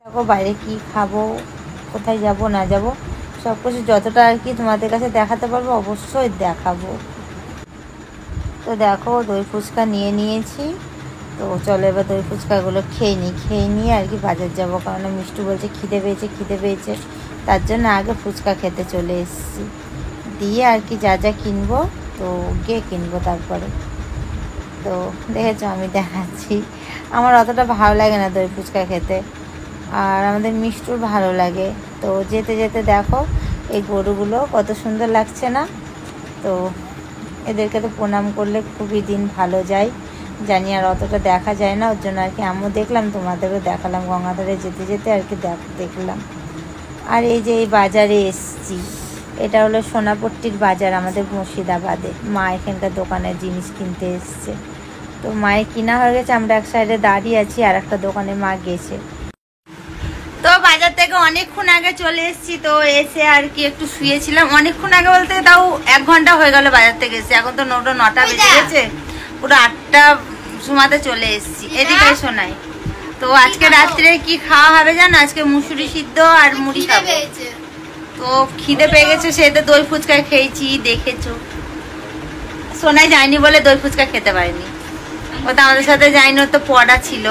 দেখো বাইরে কি খাবো, কোথায় যাব না যাব সব কিছু যতটা আর কি তোমাদের কাছে দেখাতে পারবো অবশ্যই দেখাবো। তো দেখো দই ফুচকা নিয়ে নিয়েছি, তো চলো এবার দই ফুচকাগুলো খেয়ে নিয়ে আর কি বাজার যাবো, কারণ মিষ্টু বলছে খিদে পেয়েছে, তার জন্য আগে ফুচকা খেতে চলে এসেছি। দিয়ে আর কি যা যা কিনবো তো গিয়ে কিনবো তারপরে। তো দেখেছো আমি দেখাচ্ছি, আমার অতটা ভালো লাগে না দই ফুচকা খেতে, আর আমাদের মিষ্টুর ভালো লাগে। তো যেতে যেতে দেখো এই গরুগুলো কত সুন্দর লাগছে না, তো এদেরকে তো প্রণাম করলে খুবই দিন ভালো যায়, জানি আর অতটা দেখা যায় না, ওর জন্য আর কি আমিও দেখলাম, তোমাদেরও দেখালাম, গঙ্গাধারে যেতে যেতে আর কি দেখলাম। আর এই যে এই বাজারে এসছি, এটা হলো সোনাপট্টির বাজার আমাদের মুর্শিদাবাদে। মা এখানকার দোকানের জিনিস কিনতে এসছে, তো মায়ের কিনা হয়ে গেছে, আমরা এক সাইডে দাঁড়িয়ে আছি, আর একটা দোকানে মা গেছে। তো বাজার থেকে অনেকক্ষণ আগে চলে এসেছি, তো এসে আর কি একটু শুয়েছিলাম, অনেকক্ষণ আগে বলতে তাও 1 ঘন্টা হয়ে গেল বাজার থেকে এসে, এখন তো 9টা বেজে গেছে, পুরো 8টা সময়তে চলে এসেছি। এদিকে শোনাই। তো আজকে রাত্রে কি খাওয়া হবে জানো? আজকে মুসুরি সিদ্ধ আর মুড়ি খাবো। তো খিদে পেয়ে গেছে, সেই তো দই ফুচকা খেয়েছি, দেখেছো। সোনাই যায়নি বলে দই ফুচকা খেতে পারিনি, ও তো আমাদের সাথে যায়নি, ওর তো পড়া ছিল,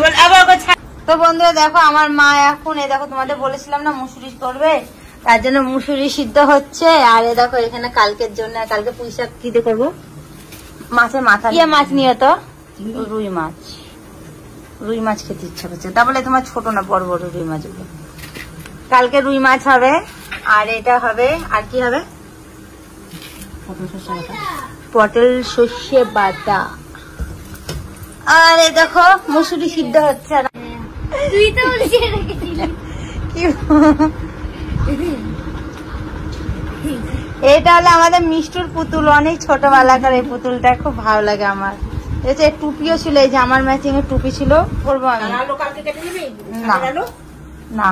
বলে আবার। তো বন্ধুরা দেখো আমার মা এখন এই দেখো তোমাদের বলেছিলাম না মুসুরি করবে, তার জন্য মুসুরি সিদ্ধ হচ্ছে। আর এ দেখো এখানে কালকের জন্য, কালকে পুঁই শাক কি দিয়ে করবো, মাছের মাথা, মাছ নিয়ে তো রুই মাছ খেতে ইচ্ছা করছে, তা বলে তোমার ছোট না বড় বড় রুই মাছগুলো। কালকে রুই মাছ হবে, আর এটা হবে, আর কি হবে, পটল সর্ষে বাটা। আর এই দেখো মুসুরি সিদ্ধ হচ্ছে। তুই তো এটা হলো আমাদের মিষ্টুর পুতুল, অনেক ছোটবেলাকার এই পুতুলটা, খুব ভালো লাগে আমার। টুপিও ছিল, এই যে আমার ম্যাচিং এর টুপি ছিল, করবো আমি না।